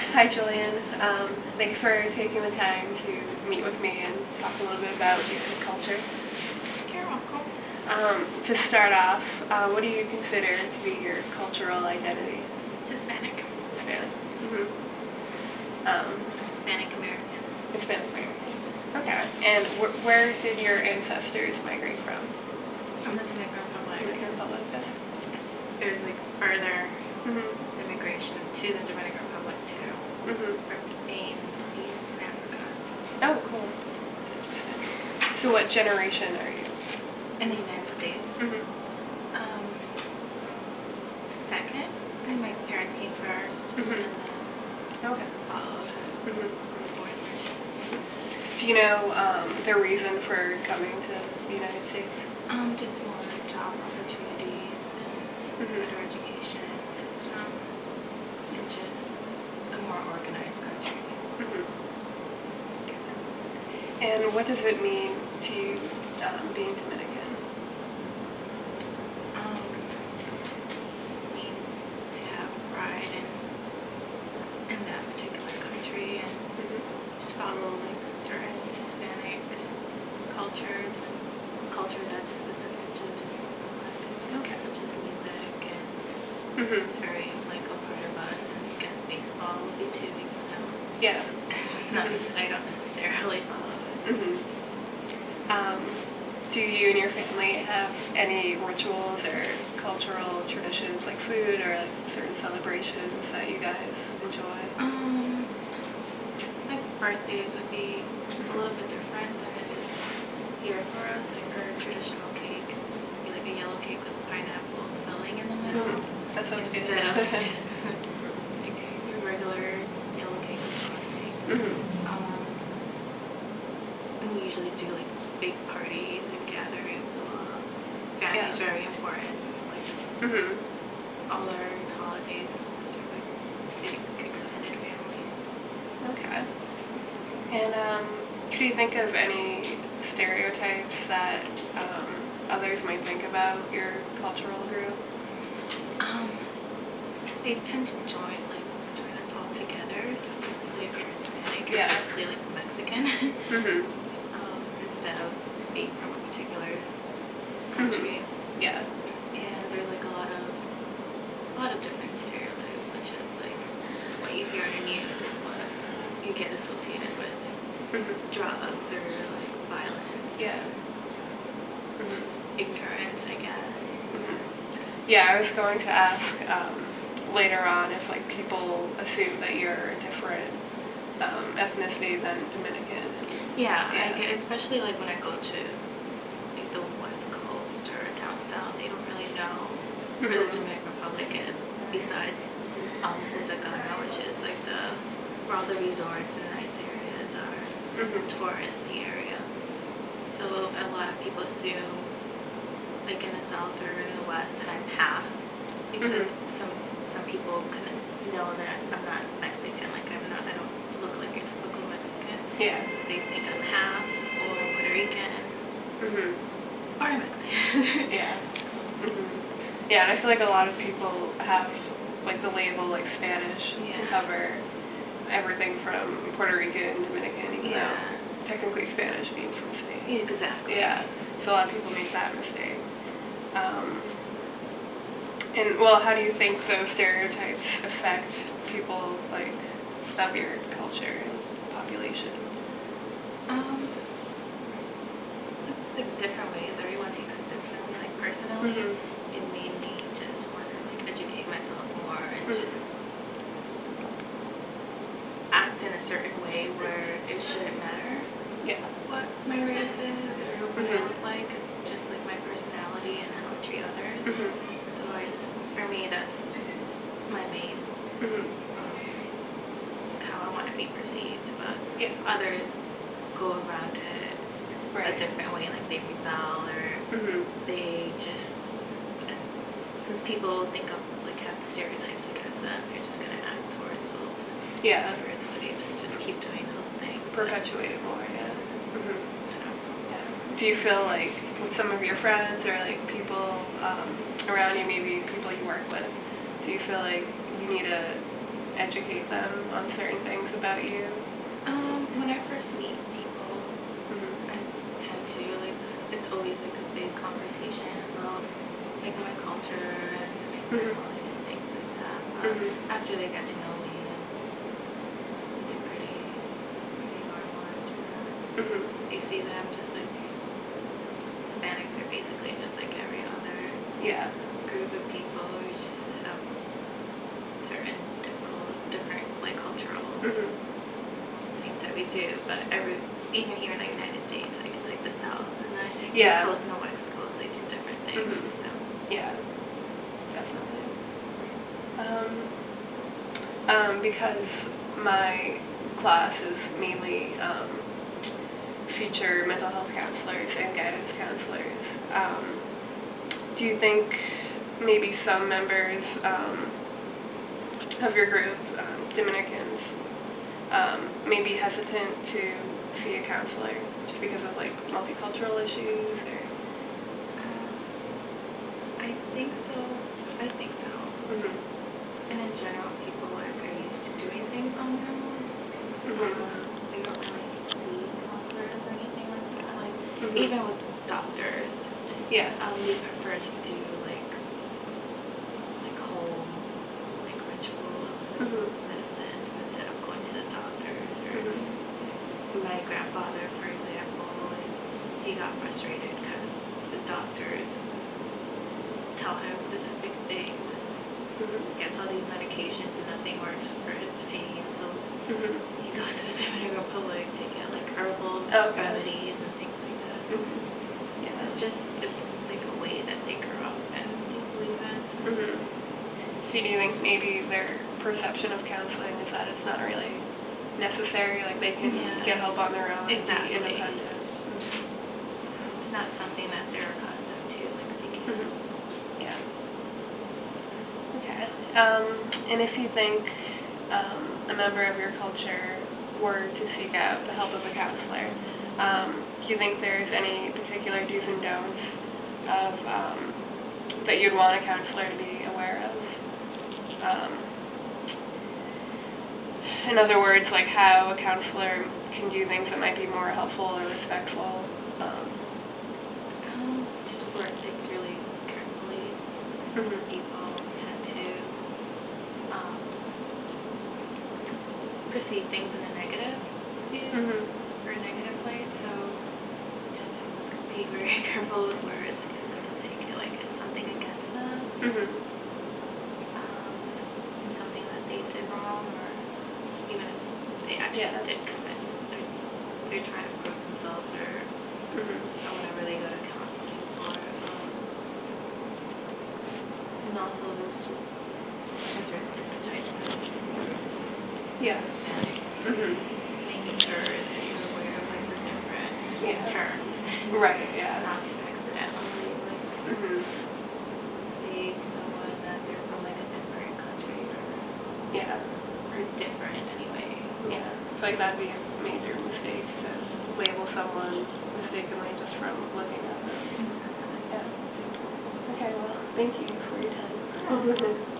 Hi, Gillian. Thanks for taking the time to meet with me and talk a little bit about your culture. You're welcome. To start off, what do you consider to be your cultural identity? Hispanic. Hispanic. Hispanic American. Hispanic American. Okay. And where did your ancestors migrate from? From the Dominican Republic. Dominican Republic. There's further Mm-hmm. immigration to the Dominican Republic too. From Spain, East Africa. Oh, cool. So what generation are you? In the United States. Second. I think my parents came first. And then Okay. followed. Fourth. Do you know the reason for coming to the United States? Just more job opportunities and better education system and just a more organized country. And what does it mean to you being Dominican? Means to have pride in that particular country and just follow certain Hispanic cultures and culture that's specific to the Dominican Republic, such as music and it's very a part of us. And I guess baseball will be too, even though Yeah. I don't necessarily follow it. Do you and your family have any rituals or cultural traditions like food or certain celebrations that you guys enjoy? Birthdays would be a little bit different than it is here for us. Our traditional cake would be a yellow cake with pineapple filling in the middle. That sounds good. Instead of your regular yellow cake with frosting. And we usually do big parties and gatherings a lot. Family's very important. All our holidays are big extended families. Okay. And could you think of any stereotypes that others might think about your cultural group? They tend to join us all together. If you're Hispanic, you're basically Mexican. Instead of being from a particular country. Yeah. And there's a lot of different stereotypes, such as what you hear in the news is what you get associated with drugs or violence. Yeah. Ignorance, I guess. Yeah, I was going to ask later on if people assume that you're a different ethnicity than Dominican. Yeah. Especially when I go to the West Coast or down south, they don't really know where the Dominican Republic is. Besides Punta Cana, which is where all the resorts and nice areas are, touristy area. So a lot of people assume, in the south or in the west, that I'm half, because some people couldn't know that I'm not Mexican. I don't look like a typical Mexican. Yeah. They think I'm half or Puerto Rican or Mexican. Yeah. Yeah, and I feel a lot of people have the label Spanish to cover everything from Puerto Rican, Dominican, even though technically Spanish means from Spain. Exactly. Yeah. So a lot of people make that mistake. How do you think those stereotypes affect people of your culture and population? It's different ways. Everyone takes it differently. Personally, it made me just want to educate myself more and just act in a certain way where it shouldn't matter what my race is or what I look like. It's just my personality and how I treat others. So for me, that's my main how I want to be perceived. But if others go around it a different way, they rebel or they just people think of have stereotypes against them, they're just gonna act towards those. Yeah. So they just keep doing those things. Perpetuate it more. Yeah. Do you feel with some of your friends or people around you, maybe people you work with, do you feel you need to educate them on certain things about you? When I first meet people, I tend to, like, it's always, like, a big conversation about, like, my culture and, like, my family and things like that. After they get to know me, it's pretty normal after that. They see that I'm just, like, Hispanics are basically just, like, every other group of people who just have certain different, like, cultural things that we do, but even here in the United States, like the South and the Coast and the West Coast, they do different things. So. Yeah, definitely. Because my class is mainly feature mental health counselors and guidance counselors, do you think maybe some members of your group, Dominicans, may be hesitant to see a counselor just because of like multicultural issues or? I think so. And in general, people are very used to doing things on their own. They don't really see counselors or anything like that. Like even with doctors, we prefer to do like home rituals and medicine instead of going to the doctors. Or my grandfather, for example, he got frustrated because the doctors tell him specific things. Gets all these medications and nothing works for his pain, so he goes to the Dominican Republic to get like herbal remedies and things like that. It's like a way that they grew up and they believe in. So do you think maybe their perception of counseling is that it's not really necessary, like they can get help on their own and be independent? It's not something that they're accustomed to, like seeking help. And if you think a member of your culture were to seek out the help of a counselor, do you think there's any particular do's and don'ts of that you'd want a counselor to be aware of? In other words, like how a counselor can do things that might be more helpful or respectful? Just work things really carefully. People tend to perceive things in a negative view or a negative light, so just be very careful with words because they'll take it like it's something against them. Something that they did wrong, or even if they actually did commit, they're trying to prove themselves or whatever they go to counseling for. And also there's different types of making sure that you're aware of like the different terms. Right, Not to accidentally like say to someone that they're from like a different country or different anyway. It's like that'd be a major mistake to label someone mistakenly just from looking at them. Okay, well, thank you for your time.